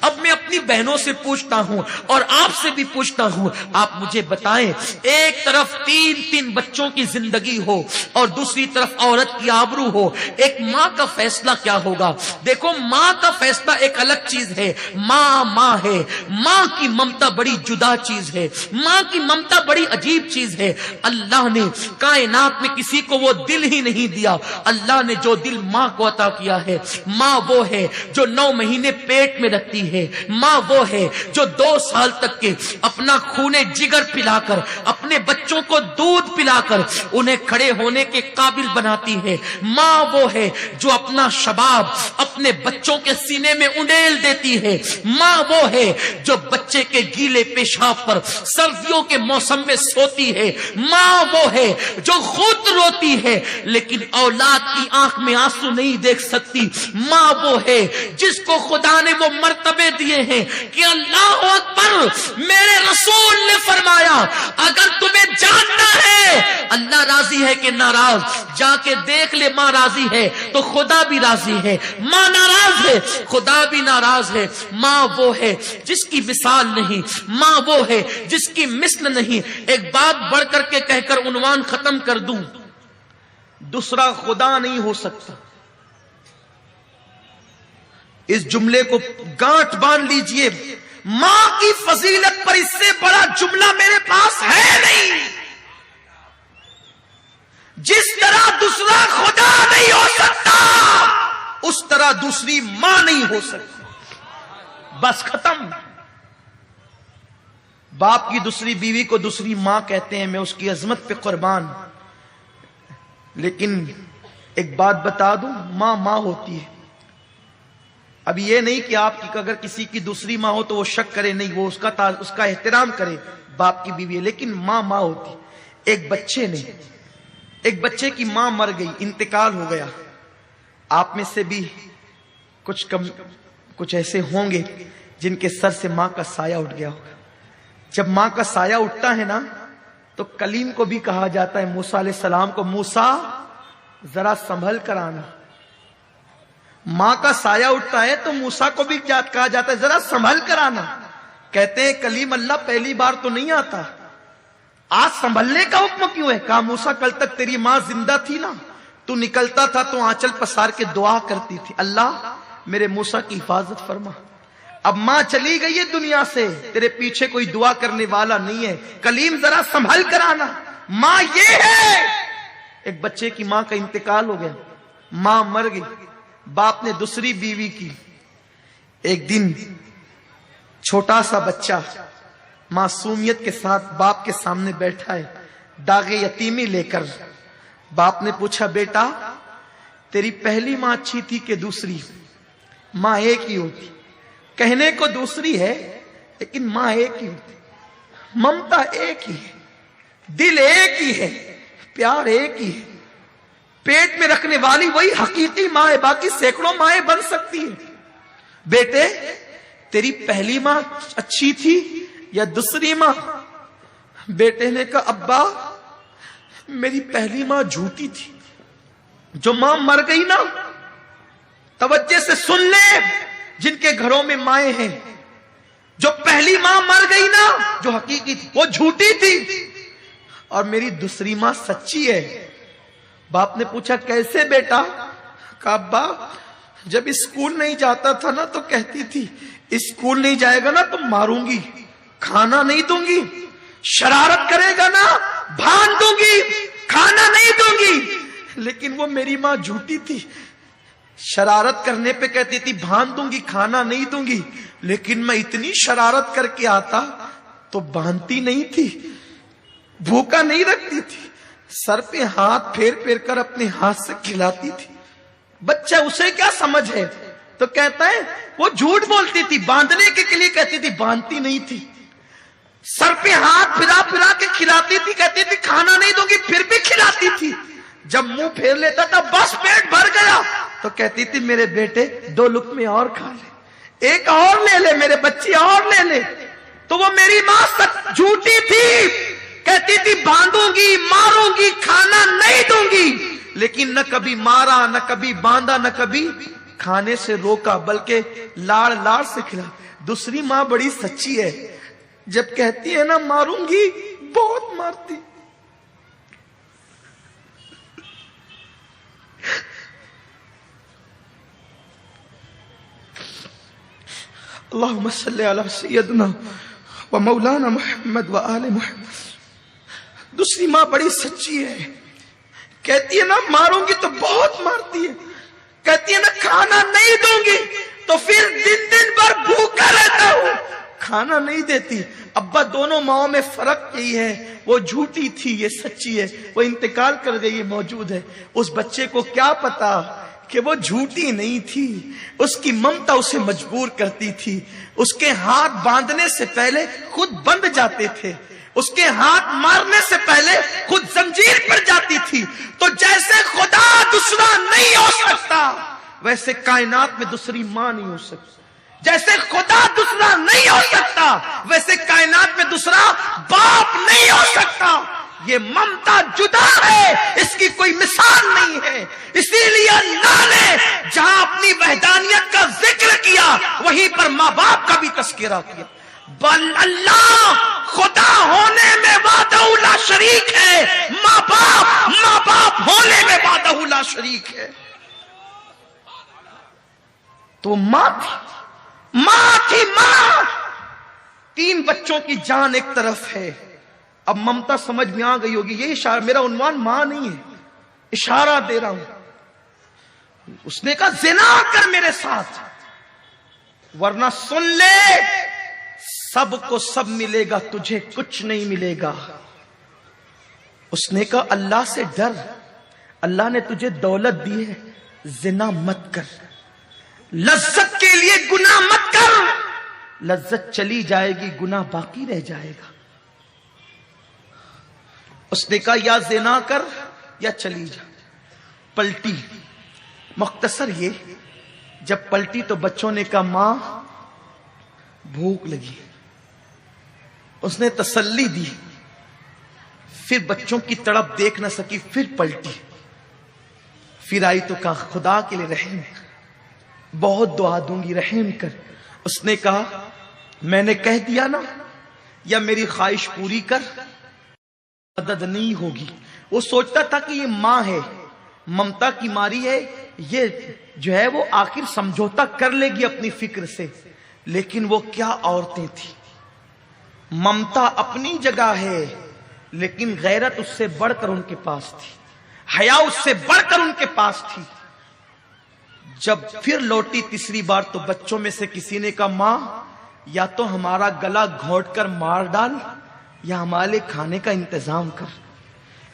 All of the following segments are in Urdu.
اب میں اپنی بہنوں سے پوچھتا ہوں اور آپ سے بھی پوچھتا ہوں، آپ مجھے بتائیں، ایک طرف تین بچوں کی زندگی ہو اور دوسری طرف عورت کی آبرو ہو، ایک ماں کا فیصلہ کیا ہوگا؟ دیکھو ماں کا فیصلہ ایک الگ چیز ہے، ماں ہے، ماں کی ممتا بڑی جدا چیز ہے، ماں کی ممتا بڑی عجیب چیز ہے۔ اللہ نے کائنات میں کسی کو وہ دل ہی نہیں دیا، اللہ نے جو دل ماں کو عطا کیا ہے، ماں وہ ہے جو 9 مہینے پیٹ میں رکھتی ہے، ماں وہ ہے جو 2 سال تک کے اپنا خون جگر پلا کر، اپنے بچوں کو دودھ پلا کر انہیں کھڑے ہونے کے قابل بناتی ہے، ماں وہ ہے جو اپنا شباب اپنے بچوں کے سینے میں انڈیل دیتی ہے، ماں وہ ہے جو بچے کے گیلے پیشاب پر سردیوں کے موسم میں سوتی ہے، ماں وہ ہے جو خود روتی ہے لیکن اولاد کی آنکھ میں آنسو نہیں دیکھ سکتی، ماں وہ ہے جس کو خدا نے وہ مرتبے دیے ہیں کہ اللہ اکبر، میرے رسول نے فرمایا اگر تمہیں جاننا ہے اللہ راضی ہے کہ ناراض، جا کے دیکھ لے، ماں راضی ہے تو خدا بھی راضی ہے، ماں ناراض ہے خدا بھی ناراض ہے۔ ماں وہ ہے جس کی مثال نہیں، ماں وہ ہے جس کی مثل نہیں۔ ایک بات بڑھ کر کے کہہ کر عنوان ختم کر دوں، دوسرا خدا نہیں ہو سکتا۔ اس جملے کو گانٹھ باندھ لیجئے، ماں کی فضیلت پر اس سے بڑا جملہ میرے پاس ہے نہیں۔ جس طرح دوسرا خدا نہیں ہو سکتا اس طرح دوسری ماں نہیں ہو سکتی، بس ختم۔ باپ کی دوسری بیوی کو دوسری ماں کہتے ہیں، میں اس کی عظمت پہ قربان، لیکن ایک بات بتا دوں، ماں ہوتی ہے۔ اب یہ نہیں کہ آپ کی اگر کسی کی دوسری ماں ہو تو وہ شک کرے، نہیں، وہ اس کا احترام کرے، باپ کی بیوی ہے، لیکن ماں ہوتی۔ ایک بچے کی ماں مر گئی، انتقال ہو گیا۔ آپ میں سے بھی کچھ ایسے ہوں گے جن کے سر سے ماں کا سایہ اٹھ گیا ہوگا۔ جب ماں کا سایہ اٹھتا ہے نا تو کلیم کو بھی کہا جاتا ہے، موسیٰ علیہ السلام کو، موسیٰ ذرا سنبھل کر آنا۔ ماں کا سایہ اٹھتا ہے تو موسیٰ کو بھی کہا جاتا ہے ذرا سنبھل کر آنا۔ کہتے ہیں کلیم اللہ پہلی بار تو نہیں آتا، آج سنبھلنے کا حکم کیوں ہے؟ کہا موسیٰ کل تک تیری ماں زندہ تھی نا، تو نکلتا تھا تو آنچل پسار کے دعا کرتی تھی، اللہ میرے موسیٰ کی حفاظت فرما۔ اب ماں چلی گئی ہے دنیا سے، تیرے پیچھے کوئی دعا کرنے والا نہیں ہے، کلیم ذرا سنبھل کر آنا۔ ماں یہ ہے۔ ایک بچے کی ماں کا انتقال ہو گیا، ماں مر گئی، باپ نے دوسری بیوی کی۔ ایک دن چھوٹا سا بچہ معصومیت کے ساتھ باپ کے سامنے بیٹھا ہے، داغ یتیمی لے کر۔ باپ نے پوچھا، بیٹا تیری پہلی ماں اچھی تھی کہ دوسری؟ ماں ایک ہی ہوتی، کہنے کو دوسری ہے لیکن ماں ایک ہی ہوتی، ممتا ایک ہی ہے، دل ایک ہی ہے، پیار ایک ہی ہے، پیٹ میں رکھنے والی وہی حقیقی ماں ہے، باقی سینکڑوں مائیں بن سکتی ہیں۔ بیٹے تیری پہلی ماں اچھی تھی یا دوسری ماں؟ بیٹے نے کہا، ابا میری پہلی ماں جھوٹی تھی۔ جو ماں مر گئی نا، توجہ سے سن لے جن کے گھروں میں مائیں ہیں، جو پہلی ماں مر گئی نا جو حقیقی تھی وہ جھوٹی تھی، اور میری دوسری ماں سچی ہے۔ باپ نے پوچھا کیسے بیٹا؟ کہا ابا جب اسکول نہیں جاتا تھا نا تو کہتی تھی اسکول نہیں جائے گا نا تو ماروں گی، کھانا نہیں دوں گی، شرارت کرے گا نا بھان دوں گی، کھانا نہیں دوں گی۔ لیکن وہ میری ماں جھوٹی تھی، شرارت کرنے پہ کہتی تھی بھان دوں گی، کھانا نہیں دوں گی، لیکن میں اتنی شرارت کر کے آتا تو باندھتی نہیں تھی، بھوکا نہیں رکھتی تھی، سر پہ ہاتھ پھیر پھیر کر اپنے ہاتھ سے کھلاتی تھی۔ بچہ اسے کیا سمجھ ہے؟ تو کہتا ہے وہ جھوٹ بولتی تھی، باندھنے کے لیے کہتی تھی، باندھتی نہیں تھی، سر پہ ہاتھ پھرا پھرا کے کھلاتی تھی، کہتی تھی کھانا نہیں دوں گی، پھر بھی کھلاتی تھی۔ جب منہ پھیر لیتا تھا بس پیٹ بھر گیا تو کہتی تھی میرے بیٹے 2 لقمے اور کھا لے، ایک اور لے لے، میرے بچے اور لے لے۔ تو وہ میری ماں جھوٹی تھی، کہتی تھی باندھوں گی، ماروں گی، کھانا نہیں دوں گی، لیکن نہ کبھی مارا، نہ کبھی باندھا، نہ کبھی کھانے سے روکا، بلکہ لاڑ لاڑ سے کھلاتا۔ دوسری ماں بڑی سچی ہے، جب کہتی ہے نا ماروں گی بہت مارتی. اللہم صلی علی سیدنا و مولانا محمد و آل محمد. دوسری ماں بڑی سچی ہے، کہتی ہے نا ماروں گی تو بہت مارتی ہے، کہتی ہے نا کھانا نہیں دوں گی تو پھر دن بھر بھوکا رہتا ہوں. کھانا نہیں دیتی. ابا دونوں ماؤں میں فرق یہی ہے، وہ جھوٹی تھی یہ سچی ہے، وہ انتقال کر گئی یہ موجود ہے. اس بچے کو کیا پتا کہ وہ جھوٹی نہیں تھی، اس کی ممتا اسے مجبور کرتی تھی. اس کے ہاتھ باندھنے سے پہلے خود بندھ جاتے تھے، اس کے ہاتھ مارنے سے پہلے خود زنجیر پر جاتی تھی. تو جیسے خدا دوسرا نہیں ہو سکتا ویسے کائنات میں دوسری ماں نہیں ہو سکتی. جیسے خدا دوسرا نہیں ہو سکتا ویسے کائنات میں دوسرا باپ نہیں ہو سکتا. یہ ممتا جدا ہے، اس کی کوئی مثال نہیں ہے. اسی لیے اللہ نے جہاں اپنی وحدانیت کا ذکر کیا وہیں پر ماں باپ کا بھی تذکرہ کیا. بل اللہ خدا ہونے میں وحدہ لا شریک ہے، ماں باپ ہونے میں وحدہ لا شریک ہے. تو ماں تھی. 3 بچوں کی جان ایک طرف ہے. اب ممتا سمجھ میں آ گئی ہوگی، یہ اشارہ میرا عنوان ماں نہیں ہے، اشارہ دے رہا ہوں. اس نے کہا زنا کر میرے ساتھ ورنہ سن لے سب کو سب ملے گا، تجھے کچھ نہیں ملے گا. اس نے کہا اللہ سے ڈر، اللہ نے تجھے دولت دی ہے، زنا مت کر. لذت کے لیے گناہ مت کر، لذت چلی جائے گی گناہ باقی رہ جائے گا. اس نے کہا یا زنا کر یا چلی جا. پلٹی. مختصر یہ جب پلٹی تو بچوں نے کہا ماں بھوک لگی. اس نے تسلی دی، پھر بچوں کی تڑپ دیکھ نہ سکی، پھر پلٹی. پھر آئی تو کہا خدا کے لیے رحم کر، بہت دعا دوں گی رحم کر. اس نے کہا میں نے کہہ دیا نا، یا میری خواہش پوری کر مدد نہیں ہوگی. وہ سوچتا تھا کہ یہ ماں ہے، ممتا کی ماری ہے، یہ جو ہے وہ آخر سمجھوتا کر لے گی اپنی فکر سے. لیکن وہ کیا عورتیں تھیں. ممتا اپنی جگہ ہے لیکن غیرت اس سے بڑھ کر ان کے پاس تھی، حیا اس سے بڑھ کر ان کے پاس تھی. جب پھر لوٹی تیسری بار تو بچوں میں سے کسی نے کہا ماں یا تو ہمارا گلا گھونٹ کر مار ڈال یا ہمارے کھانے کا انتظام کر.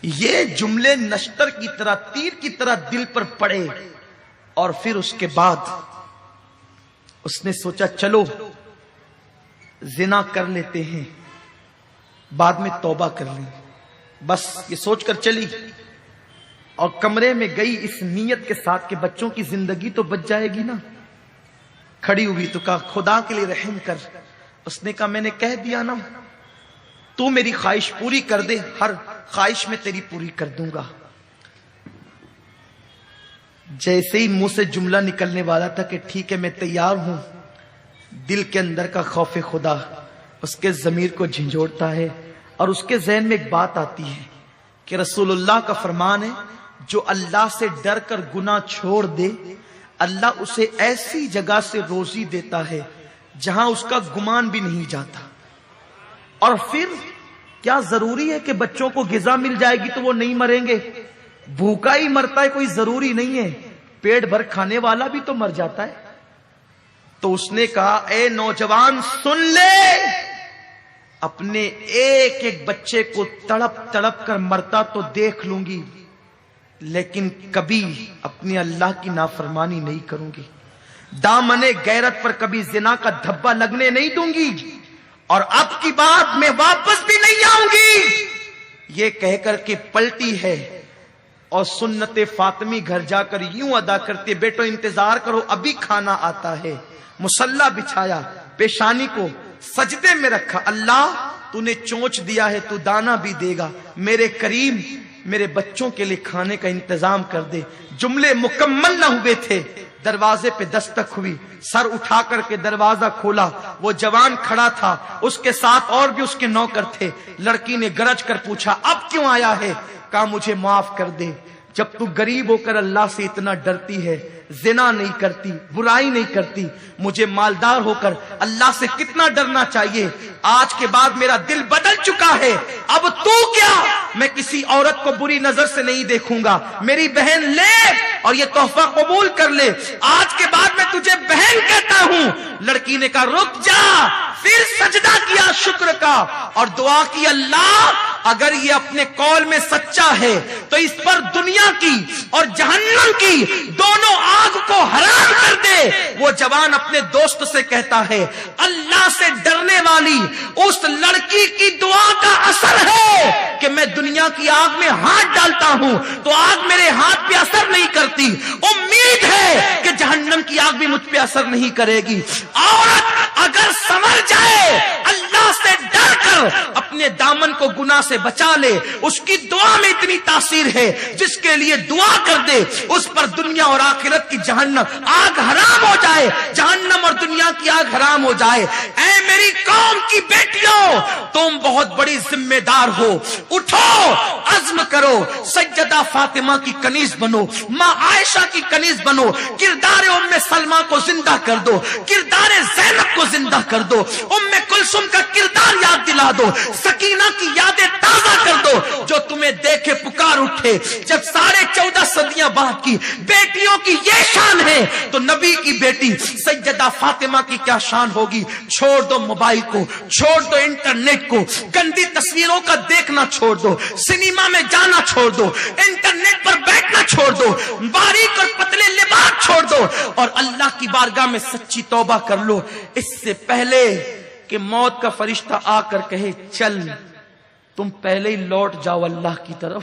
یہ جملے نشتر کی طرح تیر کی طرح دل پر پڑے. اور پھر اس کے بعد اس نے سوچا چلو زنا کر لیتے ہیں، بعد میں توبہ کر لیں. بس یہ سوچ کر چلی اور کمرے میں گئی اس نیت کے ساتھ کہ بچوں کی زندگی تو بچ جائے گی نا. کھڑی ہوئی تو کہا خدا کے لیے رحم کر. اس نے کہا میں نے کہہ دیا نا، تو میری خواہش پوری کر دے، ہر خواہش میں تیری پوری کر دوں گا. جیسے ہی منہ سے جملہ نکلنے والا تھا کہ ٹھیک ہے میں تیار ہوں، دل کے اندر کا خوف خدا اس کے ضمیر کو جھنجھوڑتا ہے اور اس کے ذہن میں ایک بات آتی ہے کہ رسول اللہ کا فرمان ہے جو اللہ سے ڈر کر گناہ چھوڑ دے اللہ اسے ایسی جگہ سے روزی دیتا ہے جہاں اس کا گمان بھی نہیں جاتا. اور پھر کیا ضروری ہے کہ بچوں کو غذا مل جائے گی تو وہ نہیں مریں گے؟ بھوکا ہی مرتا ہے کوئی ضروری نہیں ہے، پیٹ بھر کھانے والا بھی تو مر جاتا ہے. تو اس نے کہا اے نوجوان سن لے، اپنے ایک ایک بچے کو تڑپ تڑپ کر مرتا تو دیکھ لوں گی لیکن کبھی اپنے اللہ کی نافرمانی نہیں کروں گی. دامن غیرت پر کبھی زنا کا دھبا لگنے نہیں دوں گی اور اب کی بات میں واپس بھی نہیں آؤں گی. یہ کہہ کر کے پلٹی ہے اور سنت فاطمی گھر جا کر یوں ادا کرتے بیٹو انتظار کرو ابھی کھانا آتا ہے. مصلا بچھایا، پیشانی کو سجدے میں رکھا، اللہ تو نے چونچ دیا ہے تو دانا بھی دے گا، میرے کریم میرے بچوں کے لیے کھانے کا انتظام کر دے. جملے مکمل نہ ہوئے تھے دروازے پہ دستک ہوئی، سر اٹھا کر کے دروازہ کھولا، وہ جوان کھڑا تھا، اس کے ساتھ اور بھی اس کے نوکر تھے۔ لڑکی نے گرج کر پوچھا اب کیوں آیا ہے؟ کہا مجھے معاف کر دے، جب تو غریب ہو کر اللہ سے اتنا ڈرتی ہے، زنا نہیں کرتی، برائی نہیں کرتی، مجھے مالدار ہو کر اللہ سے کتنا ڈرنا چاہیے۔ آج کے بعد میرا دل بدل چکا ہے، اب تو کیا، میں کسی عورت کو بری نظر سے نہیں دیکھوں گا، میری بہن لے اور یہ تحفہ قبول کر لے، آج کے بعد میں تجھے بہن کہتا ہوں۔ لڑکی نے کہا رک جا، پھر سجدہ کیا شکر کا اور دعا کی اللہ اگر یہ اپنے قول میں سچا ہے تو اس پر دنیا کی اور جہنم کی دونوں آگ کو حرام کر دے۔ وہ جوان اپنے دوست سے کہتا ہے اللہ سے ڈرنے والی اس لڑکی کی دعا کا اثر ہے کہ میں دنیا کی آگ میں ہاتھ ڈالتا ہوں تو آگ میرے ہاتھ پہ اثر نہیں کرتی، امید ہے کہ جہنم کی آگ بھی مجھ پہ اثر نہیں کرے گی۔ عورت اگر سنور جائے، اللہ سے ڈر کر اپنے دامن کو گناہ سے بچا لے، اس کی دعا میں اتنی تاثیر ہے، جس کے لیے دعا کر دے اس پر دنیا اور آخرت کی جہنم آگ حرام ہو جائے، جہنم اور دنیا کی آگ حرام ہو جائے۔ اے میری قوم کی بیٹیوں، تم بہت بڑی ذمہ دار ہو، اٹھو، عزم کرو، سیدہ فاطمہ کی کنیز بنو، ماں عائشہ کی کنیز بنو، کردار ام سلمہ کو زندہ کر دو، کردار زینب کو زندہ کر دو، ام کلثوم کا کردار یاد دلا دو، سکینہ کی یادیں تازہ کر دو، جو تمہیں دیکھے پکار اٹھے۔ جب 14.5 صدیاں بعد کی بیٹیوں کی یہ شان ہے تو نبی کی بیٹی سیدہ فاطمہ کی کیا شان ہوگی۔ چھوڑ دو موبائل کو، چھوڑ دو انٹرنیٹ کو، گندی تصویروں کا دیکھنا چھوڑ دو، سنیما میں جانا چھوڑ دو، انٹرنیٹ پر بیٹھنا چھوڑ دو، باریک اور پتلے لباس چھوڑ دو اور اللہ کی بارگاہ میں سچی توبہ کر لو، اس سے پہلے کہ موت کا فرشتہ آ کر کہے چل، تم پہلے ہی لوٹ جاؤ اللہ کی طرف۔